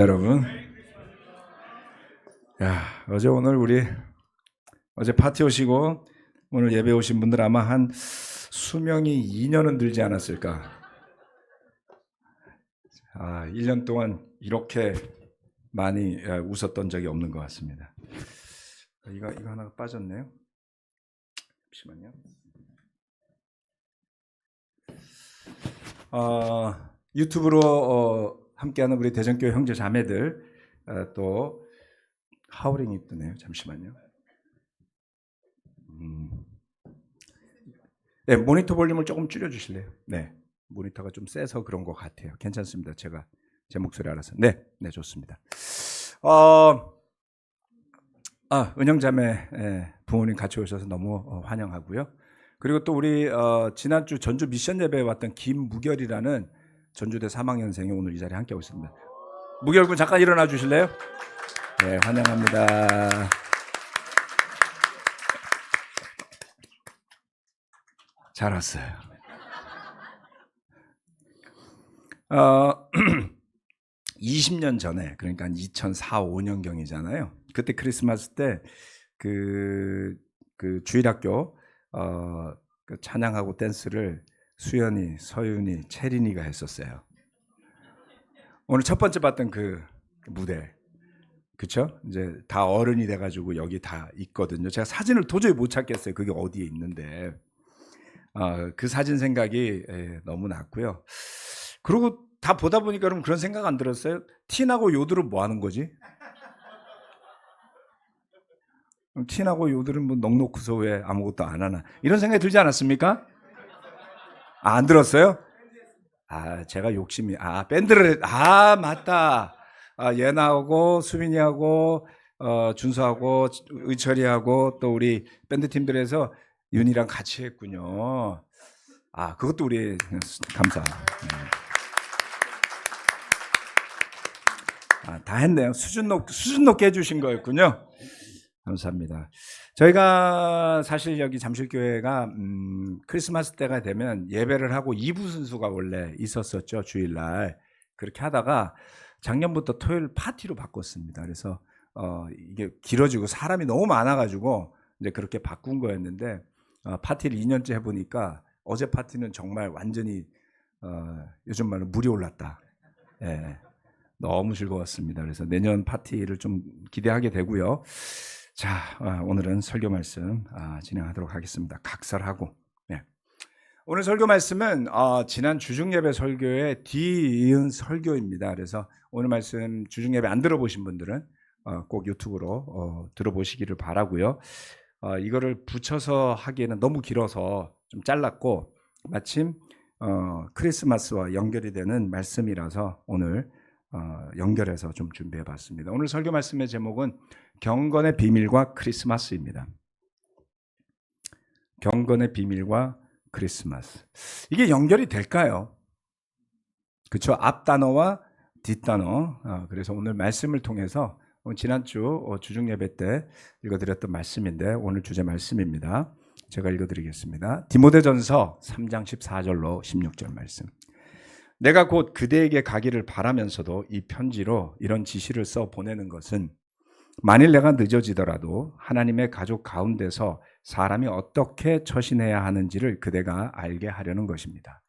여러분, 오늘 우리 어제 파티 오시고 오늘 예배 오신 분들 아마 한 수명이 2년은 들지 않았을까. 1년 동안 이렇게 많이 웃었던 적이 없는 것 같습니다. 이거 하나가 빠졌네요. 잠시만요. 유튜브로 함께하는 우리 대전교회 형제 자매들 또 하우링이 뜨네요. 잠시만요. 네, 모니터 볼륨을 조금 줄여주실래요? 네, 모니터가 좀 세서 그런 것 같아요. 괜찮습니다. 제가 제 목소리 알아서. 네, 좋습니다. 은영자매 부모님 같이 오셔서 너무 환영하고요. 그리고 또 우리 지난주 전주 미션 예배에 왔던 김무결이라는 전주대 3학년생이 오늘 이 자리에 함께 하고 있습니다. 무결 군 잠깐 일어나 주실래요? 네, 환영합니다. 잘 왔어요. 20년 전에, 그러니까 2004, 5년경이잖아요. 그때 크리스마스 때 그 주일학교 그 찬양하고 댄스를 수연이, 서윤이, 채린이가 했었어요. 오늘 첫 번째 봤던 그 무대, 그쵸? 이제 다 어른이 돼가지고 여기 다 있거든요. 제가 사진을 도저히 못 찾겠어요. 그게 어디에 있는데. 그 사진 생각이 너무 났고요. 그리고 다 보다 보니까 그럼 그런 생각 안 들었어요? 틴하고 요들은 뭐 하는 거지? 틴하고 요들은 뭐 넉넉해서 왜 아무것도 안 하나? 이런 생각이 들지 않았습니까? 안 들었어요? 제가 욕심이, 밴드를, 맞다. 예나하고 수빈이하고 준수하고 의철이하고 또 우리 밴드 팀들에서 윤이랑 같이 했군요. 그것도 우리 감사. 다 했네요. 수준 높게 해주신 거였군요. 감사합니다. 저희가 사실 여기 잠실교회가 크리스마스 때가 되면 예배를 하고 2부 순서가 원래 있었었죠. 주일날. 그렇게 하다가 작년부터 토요일 파티로 바꿨습니다. 그래서 이게 길어지고 사람이 너무 많아가지고 이제 그렇게 바꾼 거였는데 파티를 2년째 해보니까 어제 파티는 정말 완전히 요즘 말로 물이 올랐다. 예, 너무 즐거웠습니다. 그래서 내년 파티를 좀 기대하게 되고요. 자, 오늘은 설교 말씀 진행하도록 하겠습니다. 각설하고. 네. 오늘 설교 말씀은 지난 주중예배 설교의 뒤이은 설교입니다. 그래서 오늘 말씀 주중예배 안 들어보신 분들은 꼭 유튜브로 들어보시기를 바라고요. 이거를 붙여서 하기에는 너무 길어서 좀 잘랐고 마침 크리스마스와 연결이 되는 말씀이라서 오늘 연결해서 좀 준비해봤습니다. 오늘 설교 말씀의 제목은 경건의 비밀과 크리스마스입니다. 경건의 비밀과 크리스마스. 이게 연결이 될까요? 그렇죠. 앞 단어와 뒷 단어. 그래서 오늘 말씀을 통해서 지난주 주중 예배 때 읽어드렸던 말씀인데 오늘 주제 말씀입니다. 제가 읽어드리겠습니다. 디모데전서 3장 14절로 16절 말씀. 내가 곧 그대에게 가기를 바라면서도 이 편지로 이런 지시를 써 보내는 것은 만일 내가 늦어지더라도 하나님의 가족 가운데서 사람이 어떻게 처신해야 하는지를 그대가 알게 하려는 것입니다.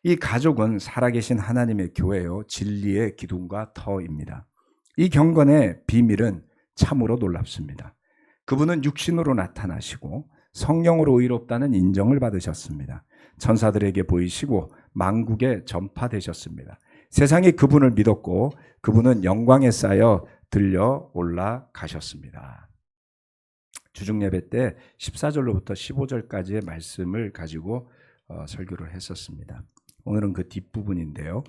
이 가족은 살아계신 하나님의 교회요 진리의 기둥과 터입니다. 이 경건의 비밀은 참으로 놀랍습니다. 그분은 육신으로 나타나시고 성령으로 의롭다는 인정을 받으셨습니다. 천사들에게 보이시고 만국에 전파되셨습니다. 세상이 그분을 믿었고 그분은 영광에 쌓여 들려 올라가셨습니다. 주중예배 때 14절로부터 15절까지의 말씀을 가지고 설교를 했었습니다. 오늘은 그 뒷부분인데요.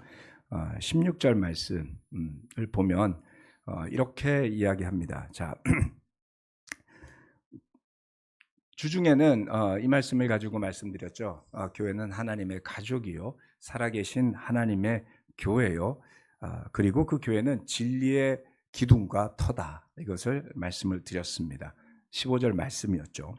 16절 말씀을 보면 이렇게 이야기합니다. 자, 주중에는 이 말씀을 가지고 말씀드렸죠. 교회는 하나님의 가족이요. 살아계신 하나님의 교회요. 그리고 그 교회는 진리의 기둥과 터다. 이것을 말씀을 드렸습니다. 15절 말씀이었죠.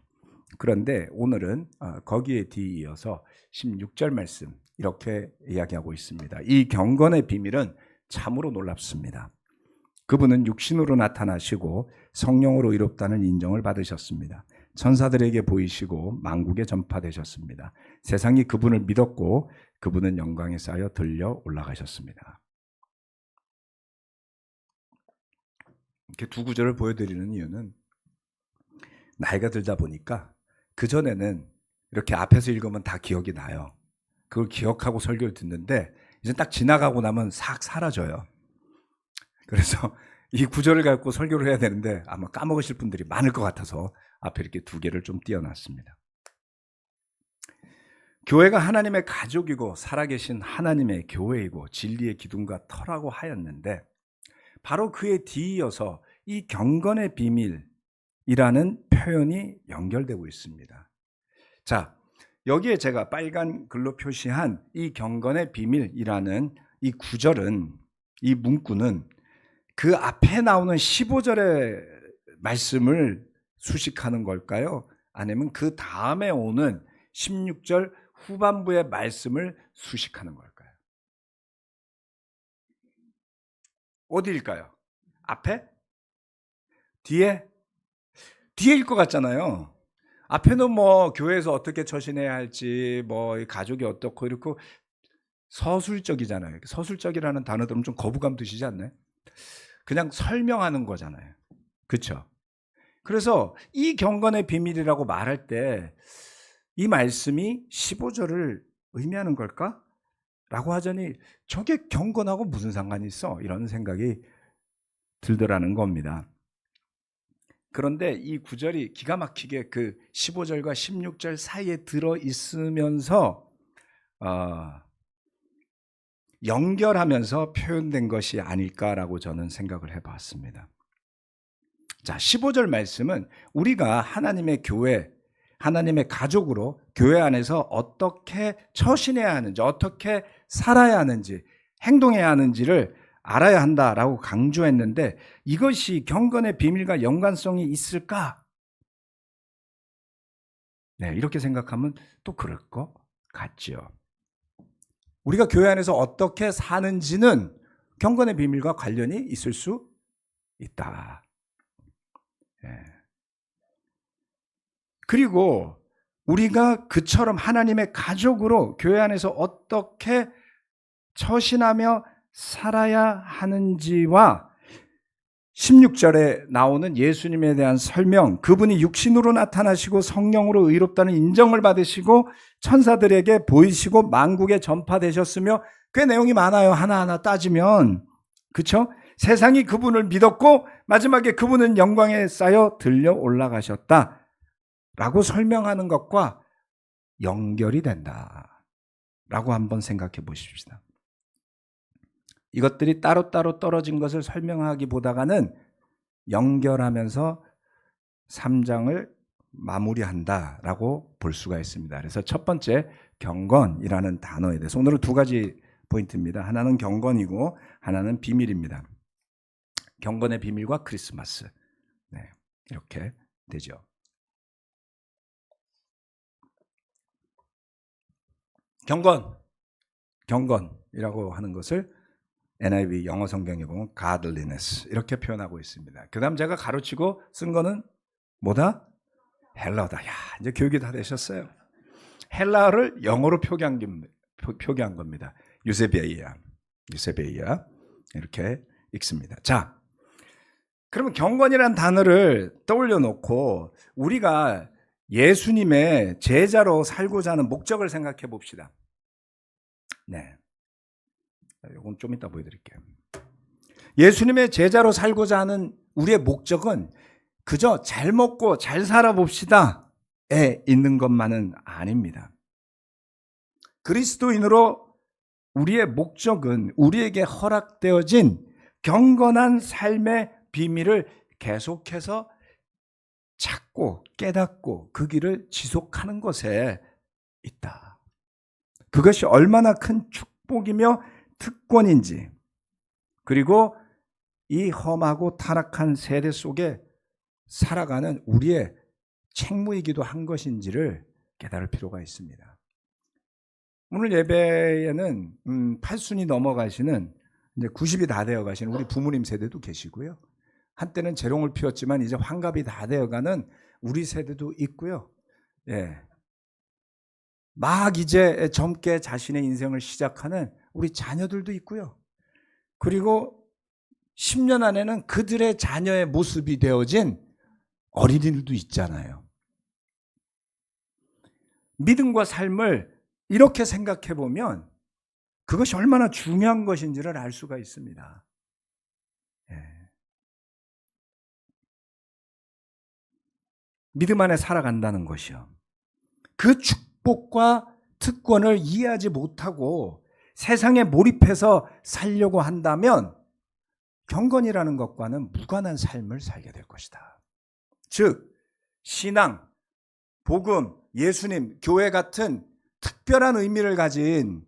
그런데 오늘은 거기에 뒤이어서 16절 말씀 이렇게 이야기하고 있습니다. 이 경건의 비밀은 참으로 놀랍습니다. 그분은 육신으로 나타나시고 성령으로 의롭다는 인정을 받으셨습니다. 천사들에게 보이시고 만국에 전파되셨습니다. 세상이 그분을 믿었고 그분은 영광에 쌓여 들려 올라가셨습니다. 이렇게 두 구절을 보여드리는 이유는 나이가 들다 보니까 그전에는 이렇게 앞에서 읽으면 다 기억이 나요. 그걸 기억하고 설교를 듣는데 이제 딱 지나가고 나면 싹 사라져요. 그래서 이 구절을 갖고 설교를 해야 되는데 아마 까먹으실 분들이 많을 것 같아서 앞에 이렇게 두 개를 좀 띄워놨습니다. 교회가 하나님의 가족이고 살아계신 하나님의 교회이고 진리의 기둥과 터라고 하였는데 바로 그에 뒤이어서 이 경건의 비밀이라는 표현이 연결되고 있습니다. 자, 여기에 제가 빨간 글로 표시한 이 경건의 비밀이라는 이 구절은, 이 문구는 그 앞에 나오는 15절의 말씀을 수식하는 걸까요? 아니면 그 다음에 오는 16절 후반부의 말씀을 수식하는 걸까요? 어디일까요? 앞에? 뒤에? 뒤에일 것 같잖아요. 앞에는 뭐 교회에서 어떻게 처신해야 할지, 뭐 가족이 어떻고 이렇게 서술적이잖아요. 서술적이라는 단어 들으면 좀 거부감 드시지 않나요? 그냥 설명하는 거잖아요. 그렇죠? 그래서 이 경건의 비밀이라고 말할 때 이 말씀이 15절을 의미하는 걸까? 라고 하자니 저게 경건하고 무슨 상관이 있어? 이런 생각이 들더라는 겁니다. 그런데 이 구절이 기가 막히게 그 15절과 16절 사이에 들어 있으면서 연결하면서 표현된 것이 아닐까라고 저는 생각을 해봤습니다. 자, 15절 말씀은 우리가 하나님의 교회, 하나님의 가족으로 교회 안에서 어떻게 처신해야 하는지, 어떻게 살아야 하는지, 행동해야 하는지를 알아야 한다라고 강조했는데 이것이 경건의 비밀과 연관성이 있을까? 네, 이렇게 생각하면 또 그럴 것 같지요. 우리가 교회 안에서 어떻게 사는지는 경건의 비밀과 관련이 있을 수 있다. 네. 그리고 우리가 그처럼 하나님의 가족으로 교회 안에서 어떻게 처신하며 살아야 하는지와 16절에 나오는 예수님에 대한 설명, 그분이 육신으로 나타나시고 성령으로 의롭다는 인정을 받으시고 천사들에게 보이시고 만국에 전파되셨으며 꽤 내용이 많아요. 하나하나 따지면. 그렇죠? 세상이 그분을 믿었고 마지막에 그분은 영광에 쌓여 들려 올라가셨다 라고 설명하는 것과 연결이 된다라고 한번 생각해 보십시다. 이것들이 따로따로 떨어진 것을 설명하기보다는 연결하면서 3장을 마무리한다라고 볼 수가 있습니다. 그래서 첫 번째 경건이라는 단어에 대해서 오늘은 두 가지 포인트입니다. 하나는 경건이고 하나는 비밀입니다. 경건의 비밀과 크리스마스. 네, 이렇게 되죠. 경건이라고 하는 것을 NIV 영어 성경에 보면 godliness 이렇게 표현하고 있습니다. 그 다음 제가 가로치고 쓴 거는 뭐다? 헬라어다. 야, 이제 교육이 다 되셨어요. 헬라어를 영어로 표기한 겁니다. 유세베이아 이렇게 읽습니다. 자, 그러면 경건이라는 단어를 떠올려 놓고 우리가 예수님의 제자로 살고자 하는 목적을 생각해 봅시다. 네, 이건 좀 이따 보여드릴게요. 예수님의 제자로 살고자 하는 우리의 목적은 그저 잘 먹고 잘 살아봅시다에 있는 것만은 아닙니다. 그리스도인으로 우리의 목적은 우리에게 허락되어진 경건한 삶의 비밀을 계속해서 찾고 깨닫고 그 길을 지속하는 것에 있다. 그것이 얼마나 큰 축복이며 특권인지, 그리고 이 험하고 타락한 세대 속에 살아가는 우리의 책무이기도 한 것인지를 깨달을 필요가 있습니다. 오늘 예배에는 8순이 넘어가시는 이제 90이 다 되어 가시는 우리 부모님 세대도 계시고요. 한때는 재롱을 피웠지만 이제 환갑이 다 되어가는 우리 세대도 있고요. 예. 막 이제 젊게 자신의 인생을 시작하는 우리 자녀들도 있고요. 그리고 10년 안에는 그들의 자녀의 모습이 되어진 어린이들도 있잖아요. 믿음과 삶을 이렇게 생각해 보면 그것이 얼마나 중요한 것인지를 알 수가 있습니다. 예. 믿음 안에 살아간다는 것이요. 그 축복과 특권을 이해하지 못하고 세상에 몰입해서 살려고 한다면 경건이라는 것과는 무관한 삶을 살게 될 것이다. 즉, 신앙, 복음, 예수님, 교회 같은 특별한 의미를 가진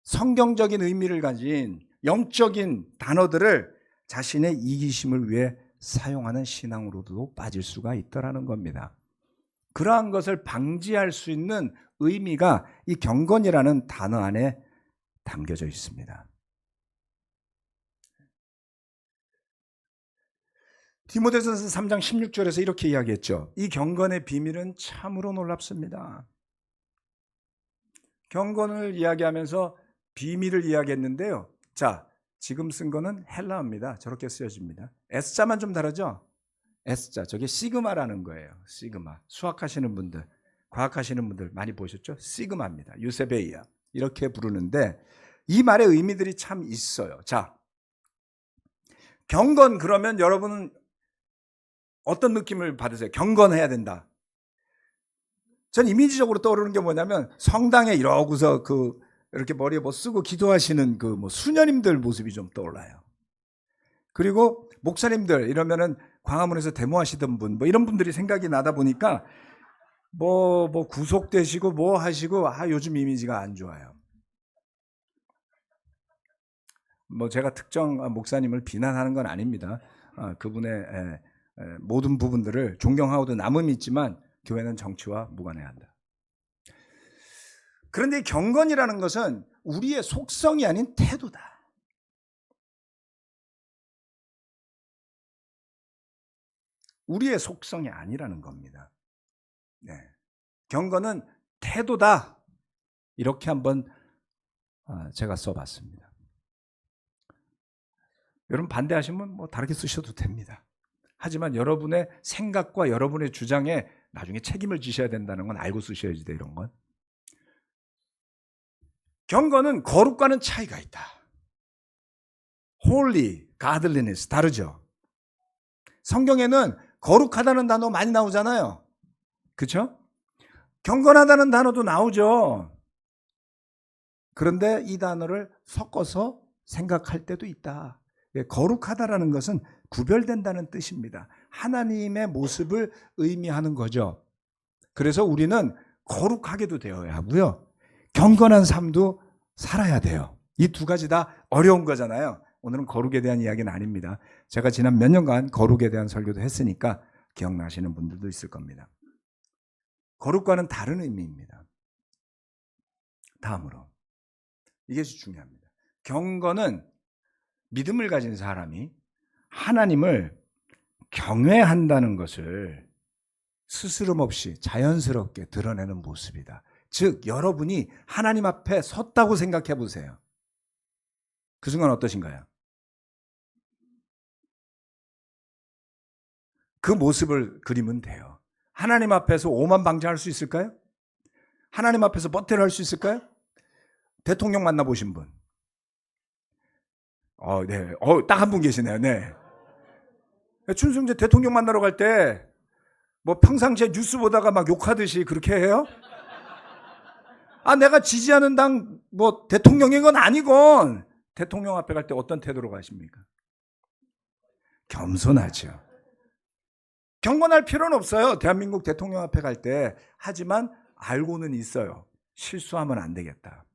성경적인 의미를 가진 영적인 단어들을 자신의 이기심을 위해 사용하는 신앙으로도 빠질 수가 있다는 겁니다. 그러한 것을 방지할 수 있는 의미가 이 경건이라는 단어 안에 담겨져 있습니다. 디모데전서 3장 16절에서 이렇게 이야기했죠. 이 경건의 비밀은 참으로 놀랍습니다. 경건을 이야기하면서 비밀을 이야기했는데요. 자, 지금 쓴 거는 헬라어입니다. 저렇게 쓰여집니다. S자만 좀 다르죠? S자, 저게 시그마라는 거예요. 시그마. 수학하시는 분들, 과학하시는 분들 많이 보셨죠? 시그마입니다. 유세베이아. 이렇게 부르는데 이 말의 의미들이 참 있어요. 자, 경건 그러면 여러분은 어떤 느낌을 받으세요? 경건해야 된다. 전 이미지적으로 떠오르는 게 뭐냐면 성당에 이러고서 이렇게 머리에 뭐 쓰고 기도하시는 수녀님들 모습이 좀 떠올라요. 그리고 목사님들 이러면은 광화문에서 데모하시던 분, 이런 분들이 생각이 나다 보니까 구속되시고 하시고, 요즘 이미지가 안 좋아요. 제가 특정 목사님을 비난하는 건 아닙니다. 그분의 모든 부분들을 존경하고도 남음이 있지만 교회는 정치와 무관해야 한다. 그런데 경건이라는 것은 우리의 속성이 아닌 태도다. 우리의 속성이 아니라는 겁니다. 네. 경건은 태도다. 이렇게 한번 제가 써봤습니다. 여러분 반대하시면 다르게 쓰셔도 됩니다. 하지만 여러분의 생각과 여러분의 주장에 나중에 책임을 지셔야 된다는 건 알고 쓰셔야지 돼, 이런 건. 경건은 거룩과는 차이가 있다. holy, godliness 다르죠. 성경에는 거룩하다는 단어 많이 나오잖아요. 그렇죠? 경건하다는 단어도 나오죠. 그런데 이 단어를 섞어서 생각할 때도 있다. 거룩하다라는 것은 구별된다는 뜻입니다. 하나님의 모습을 의미하는 거죠. 그래서 우리는 거룩하게도 되어야 하고요. 경건한 삶도 살아야 돼요. 이 두 가지 다 어려운 거잖아요. 오늘은 거룩에 대한 이야기는 아닙니다. 제가 지난 몇 년간 거룩에 대한 설교도 했으니까 기억나시는 분들도 있을 겁니다. 거룩과는 다른 의미입니다. 다음으로 이것이 중요합니다. 경건은 믿음을 가진 사람이 하나님을 경외한다는 것을 스스럼 없이 자연스럽게 드러내는 모습이다. 즉 여러분이 하나님 앞에 섰다고 생각해 보세요. 그 순간 어떠신가요? 그 모습을 그리면 돼요. 하나님 앞에서 오만방자할 수 있을까요? 하나님 앞에서 멋대로 할 수 있을까요? 대통령 만나보신 분. 네. 딱 한 분 계시네요. 네. 춘승재 대통령 만나러 갈 때 평상시에 뉴스 보다가 막 욕하듯이 그렇게 해요? 내가 지지하는 당 대통령인 건 아니건 대통령 앞에 갈 때 어떤 태도로 가십니까? 겸손하죠. 경건할 필요는 없어요. 대한민국 대통령 앞에 갈 때. 하지만 알고는 있어요. 실수하면 안 되겠다.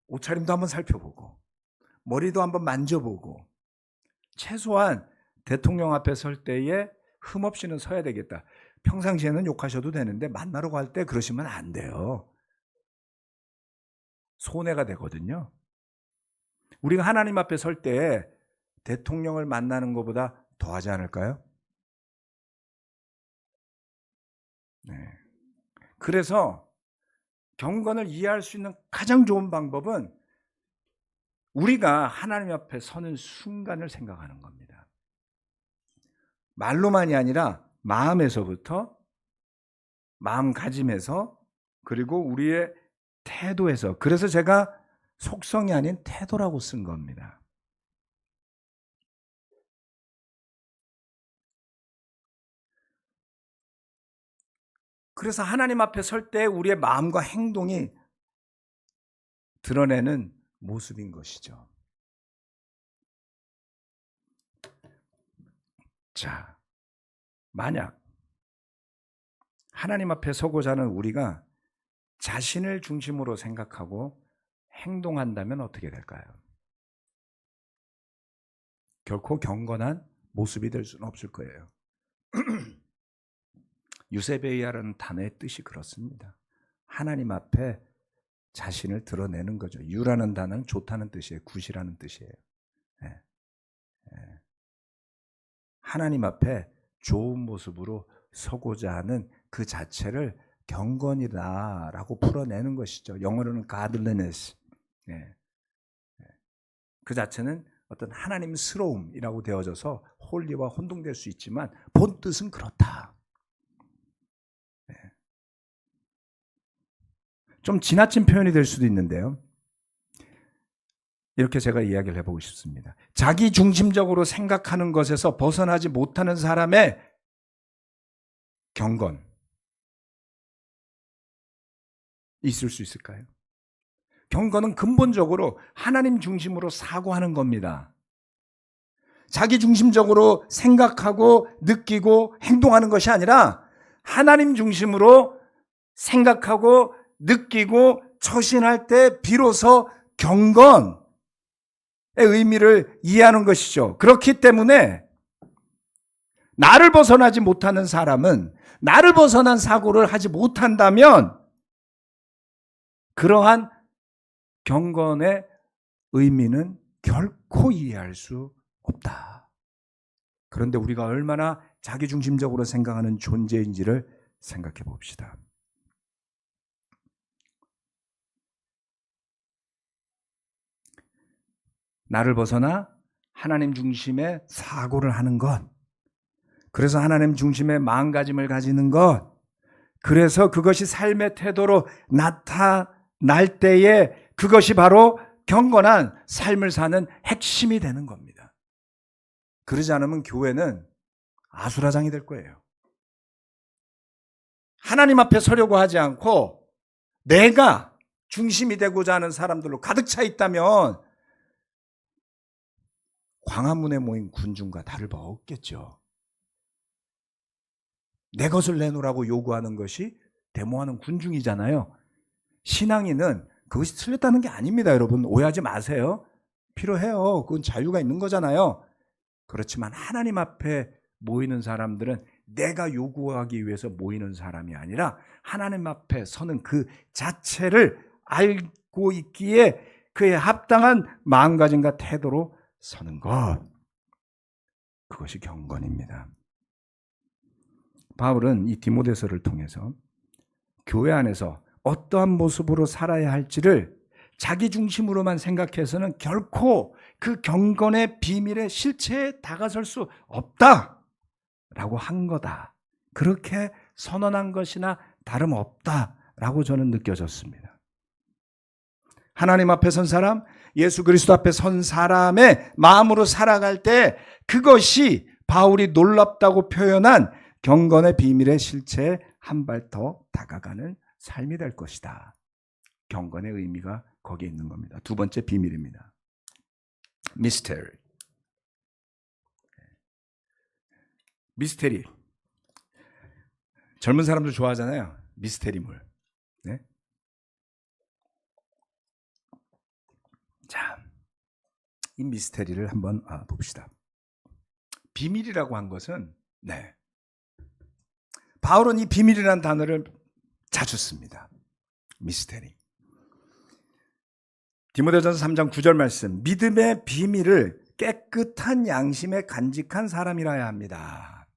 옷차림도 한번 살펴보고 머리도 한번 만져보고 최소한 대통령 앞에 설 때에 흠없이는 서야 되겠다. 평상시에는 욕하셔도 되는데 만나러 갈 때 그러시면 안 돼요. 손해가 되거든요. 우리가 하나님 앞에 설 때 대통령을 만나는 것보다 더하지 않을까요? 네. 그래서 경건을 이해할 수 있는 가장 좋은 방법은 우리가 하나님 앞에 서는 순간을 생각하는 겁니다. 말로만이 아니라 마음에서부터, 마음가짐에서, 그리고 우리의 태도에서. 그래서 제가 속성이 아닌 태도라고 쓴 겁니다. 그래서 하나님 앞에 설 때 우리의 마음과 행동이 드러내는 모습인 것이죠. 자, 만약 하나님 앞에 서고자 하는 우리가 자신을 중심으로 생각하고 행동한다면 어떻게 될까요? 결코 경건한 모습이 될 수는 없을 거예요. 유세베이아라는 단어의 뜻이 그렇습니다. 하나님 앞에 자신을 드러내는 거죠. 유라는 단어는 좋다는 뜻이에요. 굿이라는 뜻이에요. 네. 네. 하나님 앞에 좋은 모습으로 서고자 하는 그 자체를 경건이다라고 풀어내는 것이죠. 영어로는 godliness. 네. 그 자체는 어떤 하나님스러움이라고 되어져서 홀리와 혼동될 수 있지만 본 뜻은 그렇다. 좀 지나친 표현이 될 수도 있는데요. 이렇게 제가 이야기를 해보고 싶습니다. 자기 중심적으로 생각하는 것에서 벗어나지 못하는 사람의 경건 있을 수 있을까요? 경건은 근본적으로 하나님 중심으로 사고하는 겁니다. 자기 중심적으로 생각하고 느끼고 행동하는 것이 아니라 하나님 중심으로 생각하고 느끼고 처신할 때 비로소 경건의 의미를 이해하는 것이죠. 그렇기 때문에 나를 벗어나지 못하는 사람은 나를 벗어난 사고를 하지 못한다면 그러한 경건의 의미는 결코 이해할 수 없다. 그런데 우리가 얼마나 자기중심적으로 생각하는 존재인지를 생각해 봅시다. 나를 벗어나 하나님 중심의 사고를 하는 것, 그래서 하나님 중심의 마음가짐을 가지는 것, 그래서 그것이 삶의 태도로 나타날 때에 그것이 바로 경건한 삶을 사는 핵심이 되는 겁니다. 그러지 않으면 교회는 아수라장이 될 거예요. 하나님 앞에 서려고 하지 않고 내가 중심이 되고자 하는 사람들로 가득 차 있다면 광화문에 모인 군중과 다를 바 없겠죠. 내 것을 내놓으라고 요구하는 것이 데모하는 군중이잖아요. 신앙인은 그것이 틀렸다는 게 아닙니다. 여러분 오해하지 마세요. 필요해요. 그건 자유가 있는 거잖아요. 그렇지만 하나님 앞에 모이는 사람들은 내가 요구하기 위해서 모이는 사람이 아니라 하나님 앞에 서는 그 자체를 알고 있기에 그에 합당한 마음가짐과 태도로 서는 것, 그것이 경건입니다. 바울은 이 디모데서를 통해서 교회 안에서 어떠한 모습으로 살아야 할지를 자기 중심으로만 생각해서는 결코 그 경건의 비밀의 실체에 다가설 수 없다라고 한 거다. 그렇게 선언한 것이나 다름없다라고 저는 느껴졌습니다. 하나님 앞에 선 사람, 예수 그리스도 앞에 선 사람의 마음으로 살아갈 때 그것이 바울이 놀랍다고 표현한 경건의 비밀의 실체에 한 발 더 다가가는 삶이 될 것이다. 경건의 의미가 거기에 있는 겁니다. 두 번째 비밀입니다. 미스테리. 미스테리. 젊은 사람들 좋아하잖아요. 미스테리물. 네? 자, 이 미스테리를 한번 봅시다. 비밀이라고 한 것은 바울은 이 비밀이라는 단어를 자주 씁니다. 미스테리. 디모데전서 3장 9절 말씀. 믿음의 비밀을 깨끗한 양심에 간직한 사람이라야 합니다.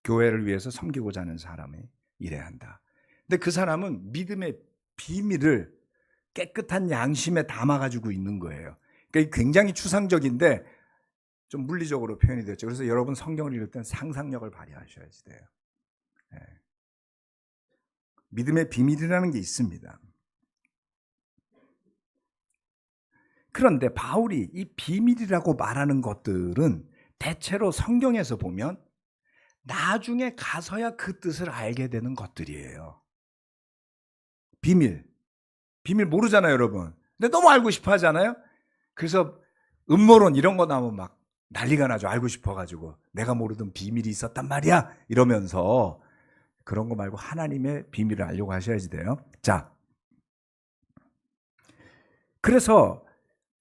교회를 위해서 섬기고자 하는 사람이 이래야 한다. 근데 그 사람은 믿음의 비밀을 깨끗한 양심에 담아가지고 있는 거예요. 그러니까 굉장히 추상적인데 좀 물리적으로 표현이 됐죠. 그래서 여러분 성경을 읽을 때는 상상력을 발휘하셔야 돼요. 네. 믿음의 비밀이라는 게 있습니다. 그런데 바울이 이 비밀이라고 말하는 것들은 대체로 성경에서 보면 나중에 가서야 그 뜻을 알게 되는 것들이에요. 비밀 모르잖아요, 여러분. 근데 너무 알고 싶어 하잖아요. 그래서 음모론 이런 거 나오면 막 난리가 나죠. 알고 싶어가지고 내가 모르던 비밀이 있었단 말이야 이러면서. 그런 거 말고 하나님의 비밀을 알려고 하셔야지 돼요. 자, 그래서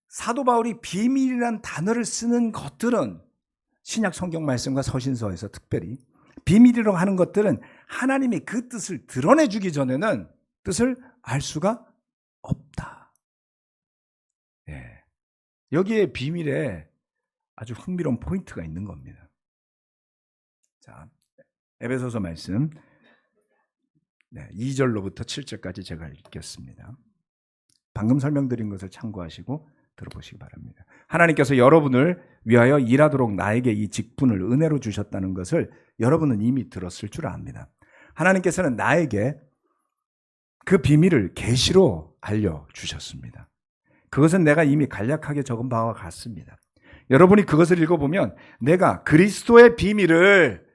사도 바울이 비밀이란 단어를 쓰는 것들은 신약 성경 말씀과 서신서에서 특별히 비밀이라고 하는 것들은 하나님이 그 뜻을 드러내주기 전에는 뜻을 알 수가 없다. 예. 여기에 비밀에 아주 흥미로운 포인트가 있는 겁니다. 자, 에베소서 말씀 2절로부터 7절까지 제가 읽겠습니다. 방금 설명드린 것을 참고하시고 들어보시기 바랍니다. 하나님께서 여러분을 위하여 일하도록 나에게 이 직분을 은혜로 주셨다는 것을 여러분은 이미 들었을 줄 압니다. 하나님께서는 나에게 그 비밀을 계시로 알려주셨습니다. 그것은 내가 이미 간략하게 적은 바와 같습니다. 여러분이 그것을 읽어보면 내가 그리스도의 비밀을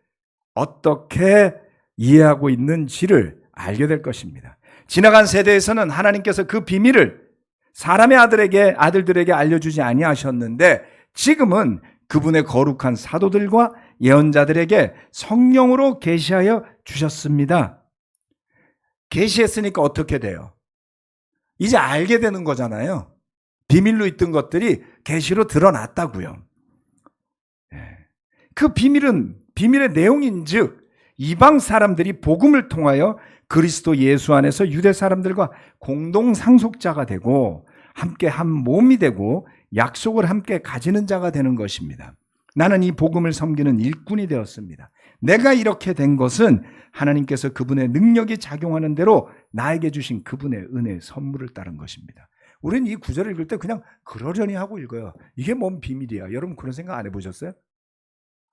어떻게 이해하고 있는지를 알게 될 것입니다. 지나간 세대에서는 하나님께서 그 비밀을 사람의 아들들에게 알려주지 아니하셨는데 지금은 그분의 거룩한 사도들과 예언자들에게 성령으로 계시하여 주셨습니다. 계시했으니까 어떻게 돼요? 이제 알게 되는 거잖아요. 비밀로 있던 것들이 계시로 드러났다고요. 그 비밀의 내용인즉 이방 사람들이 복음을 통하여 그리스도 예수 안에서 유대 사람들과 공동 상속자가 되고 함께 한 몸이 되고 약속을 함께 가지는 자가 되는 것입니다. 나는 이 복음을 섬기는 일꾼이 되었습니다. 내가 이렇게 된 것은 하나님께서 그분의 능력이 작용하는 대로 나에게 주신 그분의 은혜의 선물을 따른 것입니다. 우리는 이 구절을 읽을 때 그냥 그러려니 하고 읽어요. 이게 뭔 비밀이야. 여러분 그런 생각 안 해보셨어요?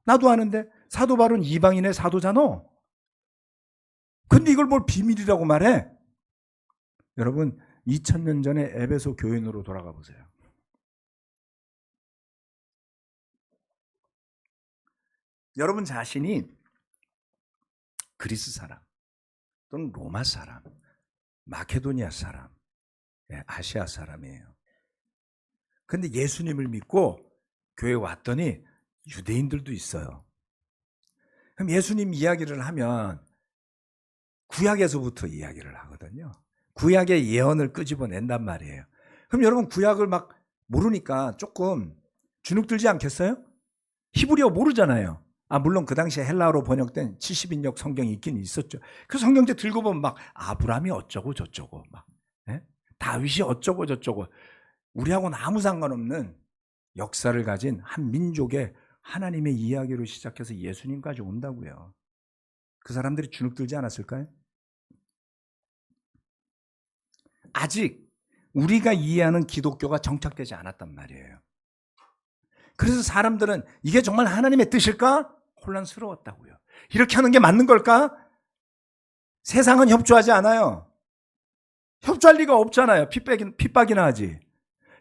나도 아는데 사도 바울은 이방인의 사도잖아. 근데 이걸 뭘 비밀이라고 말해? 여러분 2000년 전에 에베소 교인으로 돌아가 보세요. 여러분 자신이 그리스 사람 또는 로마 사람, 마케도니아 사람, 아시아 사람이에요. 근데 예수님을 믿고 교회에 왔더니 유대인들도 있어요. 그럼 예수님 이야기를 하면 구약에서부터 이야기를 하거든요. 구약의 예언을 끄집어낸단 말이에요. 그럼 여러분 구약을 막 모르니까 조금 주눅들지 않겠어요? 히브리어 모르잖아요. 물론 그 당시에 헬라어로 번역된 70인역 성경이 있긴 있었죠. 그 성경책 들고 보면 막 아브라함이 어쩌고 저쩌고 막 다윗이 어쩌고 저쩌고 우리하고는 아무 상관없는 역사를 가진 한 민족의 하나님의 이야기로 시작해서 예수님까지 온다고요. 그 사람들이 주눅들지 않았을까요? 아직 우리가 이해하는 기독교가 정착되지 않았단 말이에요. 그래서 사람들은 이게 정말 하나님의 뜻일까? 혼란스러웠다고요. 이렇게 하는 게 맞는 걸까? 세상은 협조하지 않아요. 협조할 리가 없잖아요. 핍박이나 하지.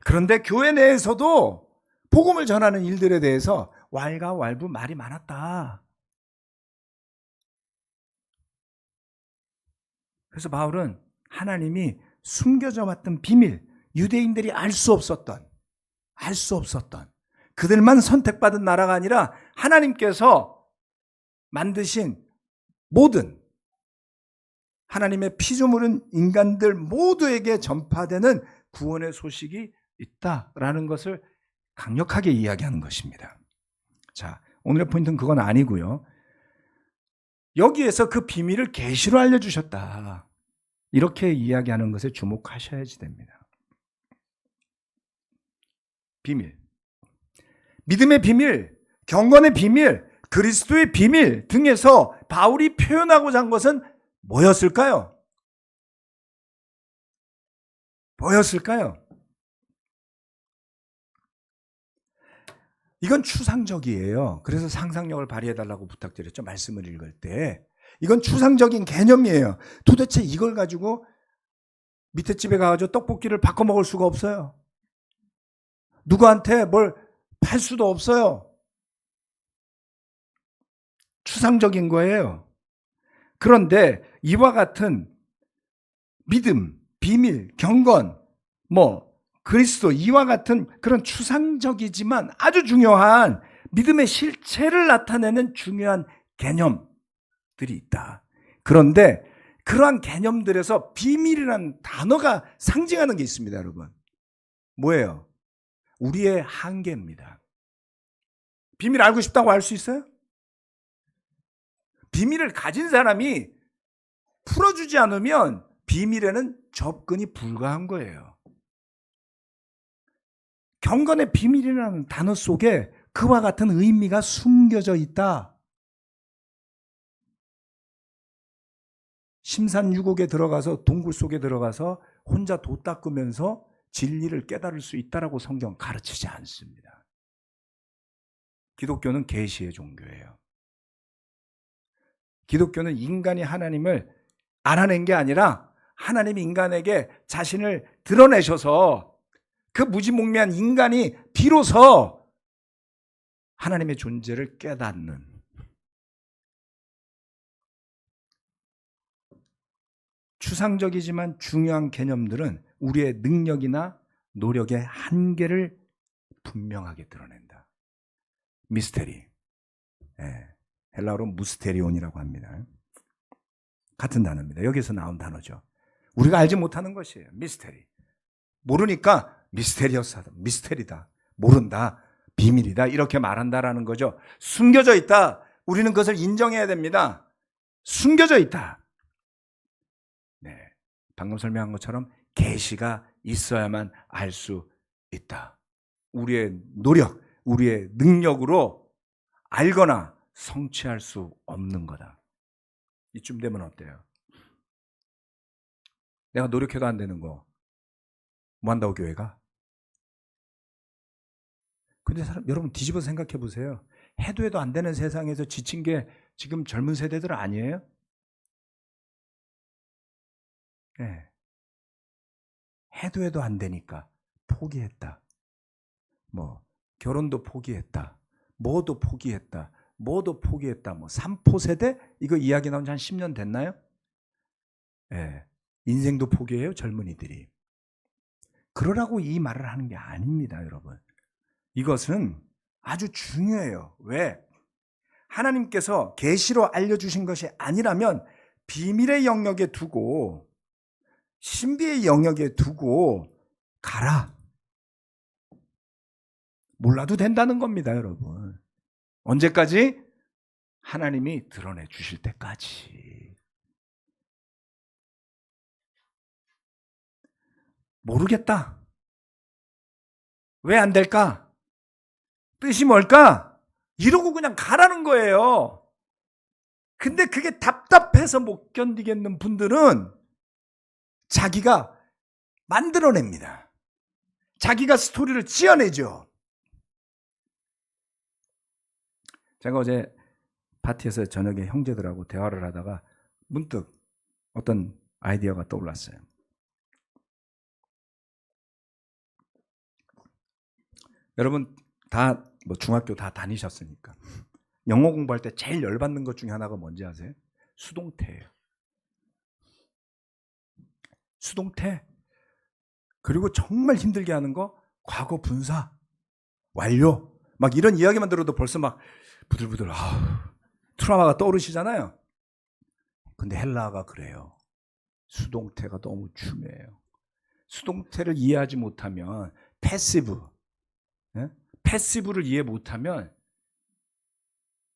그런데 교회 내에서도 복음을 전하는 일들에 대해서 왈가왈부 말이 많았다. 그래서 바울은 하나님이 숨겨져 왔던 비밀, 유대인들이 알 수 없었던 그들만 선택받은 나라가 아니라 하나님께서 만드신 모든 하나님의 피조물은 인간들 모두에게 전파되는 구원의 소식이 있다라는 것을 강력하게 이야기하는 것입니다. 자, 오늘의 포인트는 그건 아니고요. 여기에서 그 비밀을 계시로 알려주셨다. 이렇게 이야기하는 것에 주목하셔야지 됩니다. 비밀. 믿음의 비밀, 경건의 비밀, 그리스도의 비밀 등에서 바울이 표현하고자 한 것은 뭐였을까요? 뭐였을까요? 이건 추상적이에요. 그래서 상상력을 발휘해달라고 부탁드렸죠. 말씀을 읽을 때. 이건 추상적인 개념이에요. 도대체 이걸 가지고 밑에 집에 가가지고 떡볶이를 바꿔 먹을 수가 없어요. 누구한테 뭘 팔 수도 없어요. 추상적인 거예요. 그런데 이와 같은 믿음, 비밀, 경건, 그리스도 이와 같은 그런 추상적이지만 아주 중요한 믿음의 실체를 나타내는 중요한 개념들이 있다. 그런데 그러한 개념들에서 비밀이라는 단어가 상징하는 게 있습니다, 여러분. 뭐예요? 우리의 한계입니다. 비밀 알고 싶다고 알 수 있어요? 비밀을 가진 사람이 풀어주지 않으면 비밀에는 접근이 불가한 거예요. 경건의 비밀이라는 단어 속에 그와 같은 의미가 숨겨져 있다. 심산유곡에 들어가서 동굴 속에 들어가서 혼자 도 닦으면서 진리를 깨달을 수 있다라고 성경 가르치지 않습니다. 기독교는 계시의 종교예요. 기독교는 인간이 하나님을 알아낸 게 아니라 하나님이 인간에게 자신을 드러내셔서 그 무지몽매한 인간이 비로소 하나님의 존재를 깨닫는, 추상적이지만 중요한 개념들은 우리의 능력이나 노력의 한계를 분명하게 드러낸다. 미스테리. 헬라어로 무스테리온이라고 합니다. 같은 단어입니다. 여기서 나온 단어죠. 우리가 알지 못하는 것이에요. 미스테리. 모르니까 미스테리어스하다. 미스테리다. 모른다. 비밀이다. 이렇게 말한다라는 거죠. 숨겨져 있다. 우리는 그것을 인정해야 됩니다. 숨겨져 있다. 네, 방금 설명한 것처럼 계시가 있어야만 알 수 있다. 우리의 노력, 우리의 능력으로 알거나 성취할 수 없는 거다. 이쯤 되면 어때요? 내가 노력해도 안 되는 거 뭐 한다고 교회가? 근데 여러분 뒤집어 생각해 보세요. 해도 안 되는 세상에서 지친 게 지금 젊은 세대들 아니에요? 네. 해도 안 되니까 포기했다. 결혼도 포기했다. 뭐도 포기했다. 뭐도 포기했다. 3포 세대? 이거 이야기 나온 지 한 10년 됐나요? 네. 인생도 포기해요, 젊은이들이. 그러라고 이 말을 하는 게 아닙니다, 여러분. 이것은 아주 중요해요. 왜? 하나님께서 계시로 알려주신 것이 아니라면 비밀의 영역에 두고 신비의 영역에 두고 가라. 몰라도 된다는 겁니다, 여러분. 언제까지? 하나님이 드러내 주실 때까지. 모르겠다. 왜 안 될까? 뜻이 뭘까? 이러고 그냥 가라는 거예요. 근데 그게 답답해서 못 견디겠는 분들은 자기가 만들어냅니다. 자기가 스토리를 지어내죠. 제가 어제 파티에서 저녁에 형제들하고 대화를 하다가 문득 어떤 아이디어가 떠올랐어요. 여러분 다 중학교 다 다니셨으니까 영어 공부할 때 제일 열받는 것 중에 하나가 뭔지 아세요? 수동태예요. 수동태. 그리고 정말 힘들게 하는 거 과거 분사, 완료. 막 이런 이야기만 들어도 벌써 막 부들부들 트라우마가 떠오르시잖아요. 근데 헬라어가 그래요. 수동태가 너무 중요해요. 수동태를 이해하지 못하면 패시브를 이해 못하면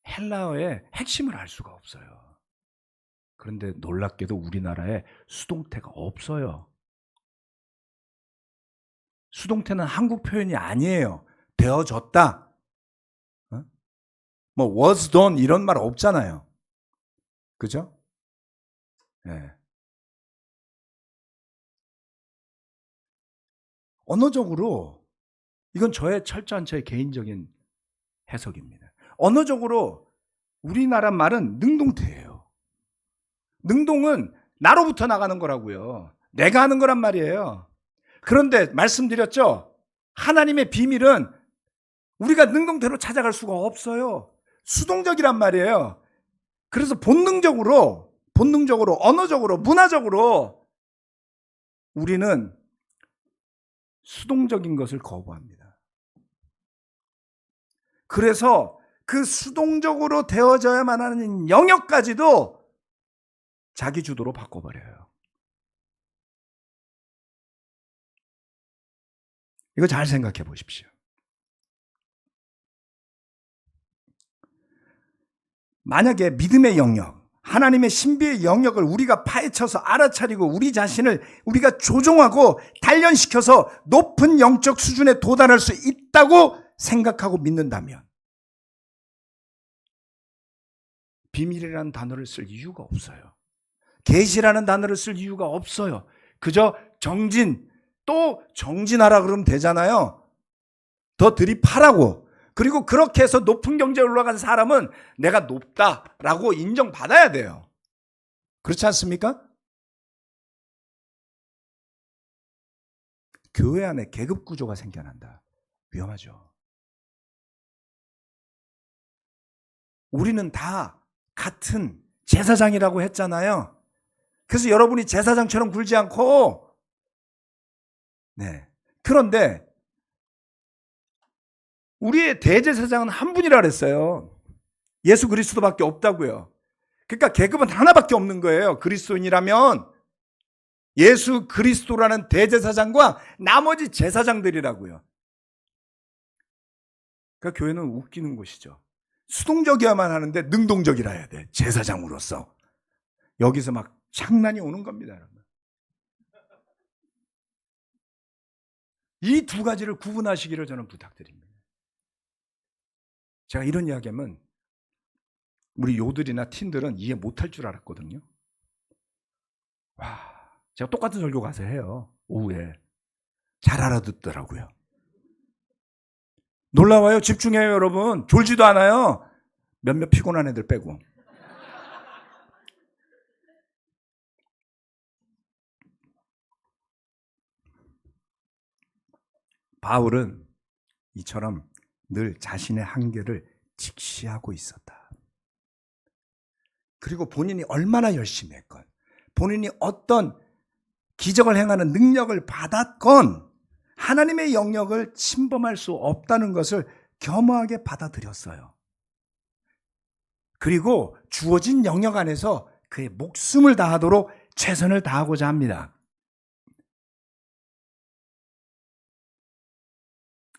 헬라어의 핵심을 알 수가 없어요. 그런데 놀랍게도 우리나라에 수동태가 없어요. 수동태는 한국 표현이 아니에요. 되어졌다. 뭐 was done 이런 말 없잖아요. 그죠? 네. 언어적으로 이건 철저한 저의 개인적인 해석입니다. 언어적으로 우리나라 말은 능동태예요. 능동은 나로부터 나가는 거라고요. 내가 하는 거란 말이에요. 그런데 말씀드렸죠? 하나님의 비밀은 우리가 능동태로 찾아갈 수가 없어요. 수동적이란 말이에요. 그래서 본능적으로, 언어적으로, 문화적으로 우리는 수동적인 것을 거부합니다. 그래서 그 수동적으로 되어져야만 하는 영역까지도 자기 주도로 바꿔버려요. 이거 잘 생각해 보십시오. 만약에 믿음의 영역, 하나님의 신비의 영역을 우리가 파헤쳐서 알아차리고 우리 자신을 우리가 조종하고 단련시켜서 높은 영적 수준에 도달할 수 있다고 생각하고 믿는다면 비밀이라는 단어를 쓸 이유가 없어요. 계시라는 단어를 쓸 이유가 없어요. 그저 정진, 또 정진하라 그러면 되잖아요. 더 드립하라고. 그리고 그렇게 해서 높은 경제에 올라간 사람은 내가 높다라고 인정받아야 돼요. 그렇지 않습니까? 교회 안에 계급 구조가 생겨난다. 위험하죠. 우리는 다 같은 제사장이라고 했잖아요. 그래서 여러분이 제사장처럼 굴지 않고, 네. 그런데 우리의 대제사장은 한 분이라 그랬어요. 예수 그리스도밖에 없다고요. 그러니까 계급은 하나밖에 없는 거예요. 그리스도인이라면 예수 그리스도라는 대제사장과 나머지 제사장들이라고요. 그러니까 교회는 웃기는 곳이죠. 수동적이어야만 하는데 능동적이라 해야 돼. 제사장으로서. 여기서 막 장난이 오는 겁니다, 여러분. 이 두 가지를 구분하시기를 저는 부탁드립니다. 제가 이런 이야기하면 우리 요들이나 틴들은 이해 못할 줄 알았거든요. 와, 제가 똑같은 설교 가서 해요. 오후에. 잘 알아듣더라고요. 놀라워요. 집중해요, 여러분. 졸지도 않아요. 몇몇 피곤한 애들 빼고. 바울은 이처럼 늘 자신의 한계를 직시하고 있었다. 그리고 본인이 얼마나 열심히 했건, 본인이 어떤 기적을 행하는 능력을 받았건 하나님의 영역을 침범할 수 없다는 것을 겸허하게 받아들였어요. 그리고 주어진 영역 안에서 그의 목숨을 다하도록 최선을 다하고자 합니다.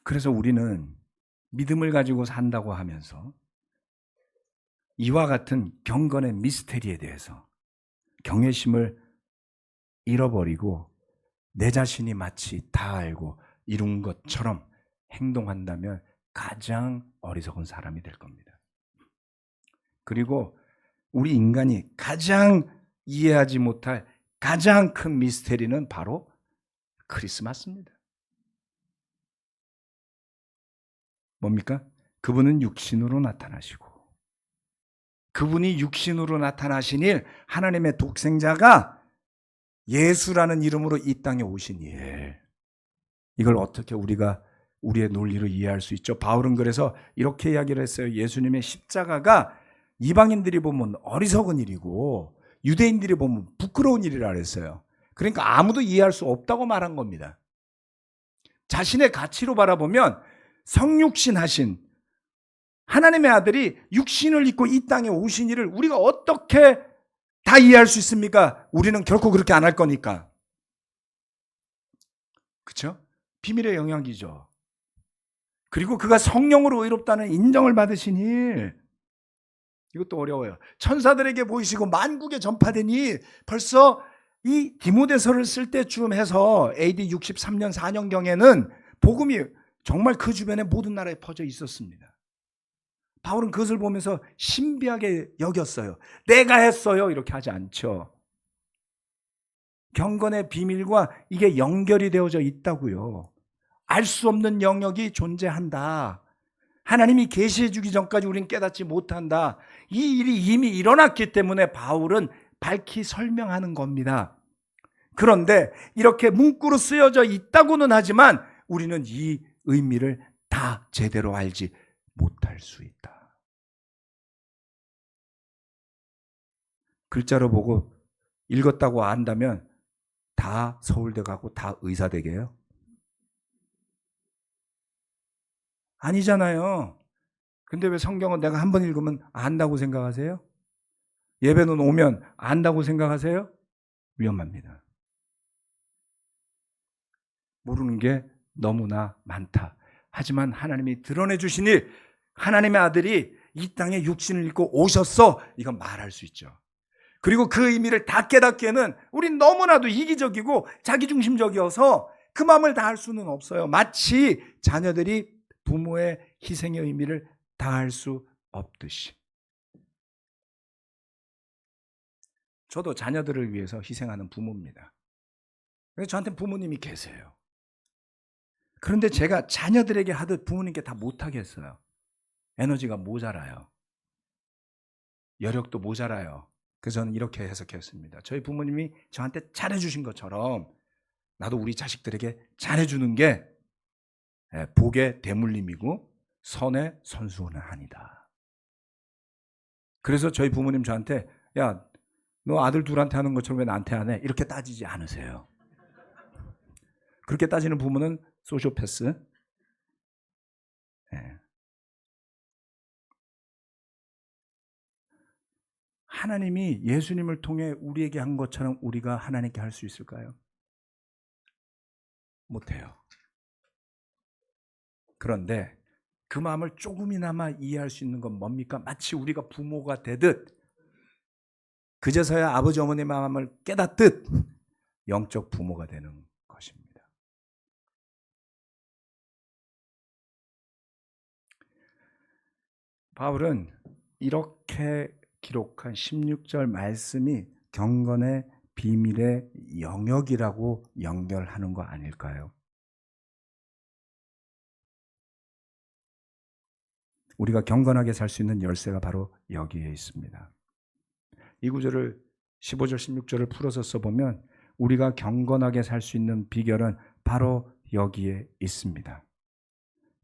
그래서 우리는 믿음을 가지고 산다고 하면서 이와 같은 경건의 미스테리에 대해서 경외심을 잃어버리고 내 자신이 마치 다 알고 이룬 것처럼 행동한다면 가장 어리석은 사람이 될 겁니다. 그리고 우리 인간이 가장 이해하지 못할 가장 큰 미스테리는 바로 크리스마스입니다. 뭡니까? 그분은 육신으로 나타나시고 그분이 육신으로 나타나신 일, 하나님의 독생자가 예수라는 이름으로 이 땅에 오신 일. 이걸 어떻게 우리가 우리의 논리로 이해할 수 있죠? 바울은 그래서 이렇게 이야기를 했어요. 예수님의 십자가가 이방인들이 보면 어리석은 일이고 유대인들이 보면 부끄러운 일이라 그랬어요. 그러니까 아무도 이해할 수 없다고 말한 겁니다. 자신의 가치로 바라보면 성육신 하신 하나님의 아들이 육신을 입고 이 땅에 오신 일을 우리가 어떻게 다 이해할 수 있습니까? 우리는 결코 그렇게 안 할 거니까. 그렇죠? 비밀의 영역이죠. 그리고 그가 성령으로 의롭다는 인정을 받으신 일, 이것도 어려워요. 천사들에게 보이시고 만국에 전파된 일, 벌써 이 디모데서를 쓸 때쯤 해서 AD 63년 4년경에는 복음이 정말 그 주변의 모든 나라에 퍼져 있었습니다. 바울은 그것을 보면서 신비하게 여겼어요. 내가 했어요 이렇게 하지 않죠. 경건의 비밀과 이게 연결이 되어져 있다고요. 알 수 없는 영역이 존재한다. 하나님이 계시해 주기 전까지 우리는 깨닫지 못한다. 이 일이 이미 일어났기 때문에 바울은 밝히 설명하는 겁니다. 그런데 이렇게 문구로 쓰여져 있다고는 하지만 우리는 이 의미를 다 제대로 알지 못할 수 있다. 글자로 보고 읽었다고 안다면 다 서울대 가고 다 의사 되게요? 아니잖아요. 근데 왜 성경은 내가 한 번 읽으면 안다고 생각하세요? 예배는 오면 안다고 생각하세요? 위험합니다. 모르는 게 너무나 많다. 하지만 하나님이 드러내 주신 일, 하나님의 아들이 이 땅에 육신을 입고 오셨어. 이건 말할 수 있죠. 그리고 그 의미를 다 깨닫기에는 우린 너무나도 이기적이고 자기중심적이어서 그 마음을 다 할 수는 없어요. 마치 자녀들이 부모의 희생의 의미를 다 할 수 없듯이. 저도 자녀들을 위해서 희생하는 부모입니다. 저한테 부모님이 계세요. 그런데 제가 자녀들에게 하듯 부모님께 다 못하겠어요. 에너지가 모자라요. 여력도 모자라요. 그래서 저는 이렇게 해석했습니다. 저희 부모님이 저한테 잘해주신 것처럼 나도 우리 자식들에게 잘해주는 게 복의 대물림이고 선의 선수는 아니다. 그래서 저희 부모님 저한테 야, 너 아들 둘한테 하는 것처럼 왜 나한테 안 해? 이렇게 따지지 않으세요. 그렇게 따지는 부모는 소시오패스. 하나님이 예수님을 통해 우리에게 한 것처럼 우리가 하나님께 할 수 있을까요? 못해요. 그런데 그 마음을 조금이나마 이해할 수 있는 건 뭡니까? 마치 우리가 부모가 되듯 그제서야 아버지 어머니의 마음을 깨닫듯 영적 부모가 되는 것입니다. 바울은 이렇게 기록한 16절 말씀이 경건의 비밀의 영역이라고 연결하는 거 아닐까요? 우리가 경건하게 살 수 있는 열쇠가 바로 여기에 있습니다. 이 구절을 15절 16절을 풀어서 써보면 우리가 경건하게 살 수 있는 비결은 바로 여기에 있습니다.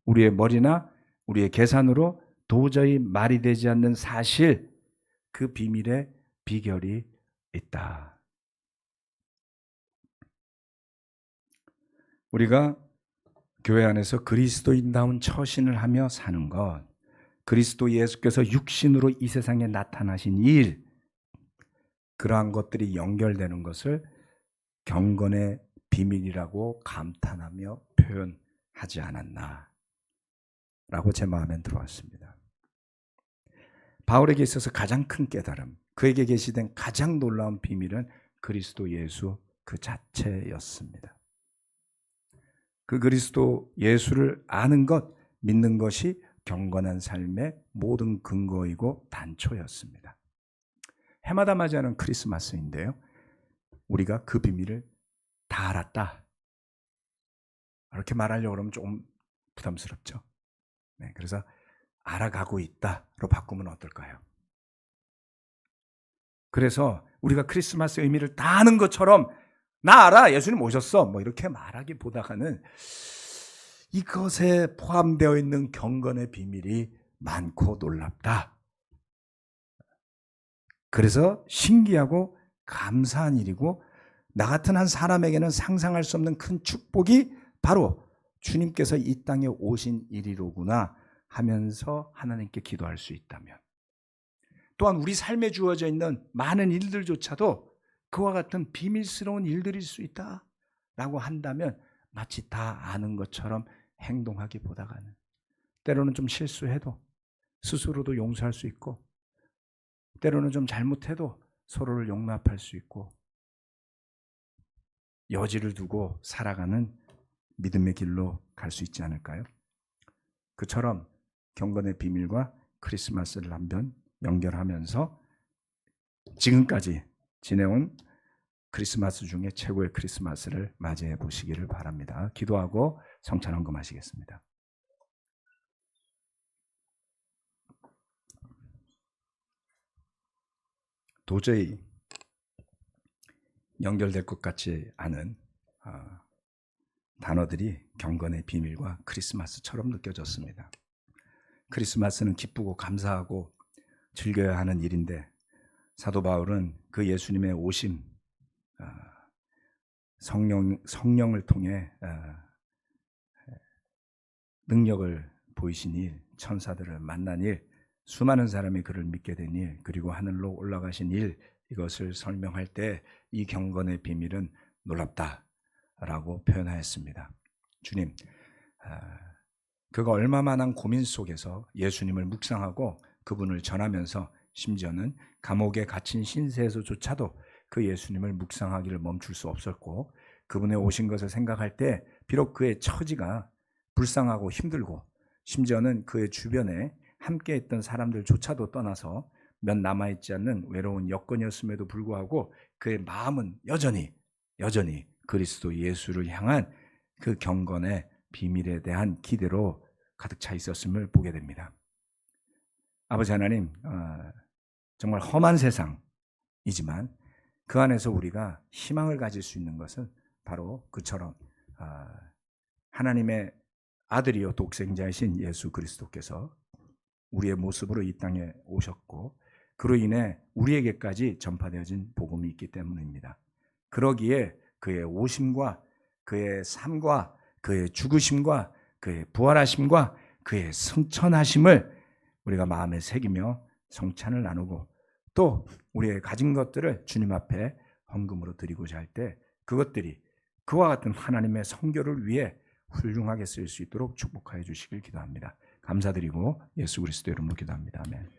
우리의 머리나 우리의 계산으로 도저히 말이 되지 않는 사실, 그 비밀의 비결이 있다. 우리가 교회 안에서 그리스도인다운 처신을 하며 사는 것, 그리스도 예수께서 육신으로 이 세상에 나타나신 일, 그러한 것들이 연결되는 것을 경건의 비밀이라고 감탄하며 표현하지 않았나 라고 제 마음엔 들어왔습니다. 바울에게 있어서 가장 큰 깨달음, 그에게 계시된 가장 놀라운 비밀은 그리스도 예수 그 자체였습니다. 그 그리스도 예수를 아는 것, 믿는 것이 경건한 삶의 모든 근거이고 단초였습니다. 해마다 맞이하는 크리스마스인데요. 우리가 그 비밀을 다 알았다. 이렇게 말하려고 그러면 조금 부담스럽죠. 네, 그래서 알아가고 있다로 바꾸면 어떨까요? 그래서 우리가 크리스마스 의미를 다 아는 것처럼 나 알아, 예수님 오셨어, 뭐 이렇게 말하기보다는 이것에 포함되어 있는 경건의 비밀이 많고 놀랍다. 그래서 신기하고 감사한 일이고 나 같은 한 사람에게는 상상할 수 없는 큰 축복이 바로 주님께서 이 땅에 오신 일이로구나 하면서 하나님께 기도할 수 있다면, 또한 우리 삶에 주어져 있는 많은 일들조차도 그와 같은 비밀스러운 일들일 수 있다라고 한다면 마치 다 아는 것처럼 행동하기보다는 때로는 좀 실수해도 스스로도 용서할 수 있고 때로는 좀 잘못해도 서로를 용납할 수 있고 여지를 두고 살아가는 믿음의 길로 갈 수 있지 않을까요? 그처럼 경건의 비밀과 크리스마스를 한번 연결하면서 지금까지 지내온 크리스마스 중에 최고의 크리스마스를 맞이해 보시기를 바랍니다. 기도하고 성찬 헌금하시겠습니다. 도저히 연결될 것 같지 않은 단어들이 경건의 비밀과 크리스마스처럼 느껴졌습니다. 크리스마스는 기쁘고 감사하고 즐겨야 하는 일인데 사도 바울은 그 예수님의 오심, 성령을 통해 능력을 보이신 일, 천사들을 만난 일, 수많은 사람이 그를 믿게 된 일, 그리고 하늘로 올라가신 일, 이것을 설명할 때 이 경건의 비밀은 놀랍다라고 표현하였습니다. 주님, 그가 얼마만한 고민 속에서 예수님을 묵상하고 그분을 전하면서 심지어는 감옥에 갇힌 신세에서조차도 그 예수님을 묵상하기를 멈출 수 없었고 그분의 오신 것을 생각할 때 비록 그의 처지가 불쌍하고 힘들고 심지어는 그의 주변에 함께했던 사람들조차도 떠나서 몇 남아있지 않는 외로운 여건이었음에도 불구하고 그의 마음은 여전히 그리스도 예수를 향한 그 경건의 비밀에 대한 기대로 가득 차 있었음을 보게 됩니다. 아버지 하나님, 정말 험한 세상이지만 그 안에서 우리가 희망을 가질 수 있는 것은 바로 그처럼 하나님의 아들이요 독생자이신 예수 그리스도께서 우리의 모습으로 이 땅에 오셨고 그로 인해 우리에게까지 전파되어진 복음이 있기 때문입니다. 그러기에 그의 오심과 그의 삶과 그의 죽으심과 그의 부활하심과 그의 승천하심을 우리가 마음에 새기며 성찬을 나누고 또 우리의 가진 것들을 주님 앞에 헌금으로 드리고자 할 때 그것들이 그와 같은 하나님의 성교를 위해 훌륭하게 쓰일 수 있도록 축복하여 주시길 기도합니다. 감사드리고 예수 그리스도 이름으로 기도합니다. 아멘.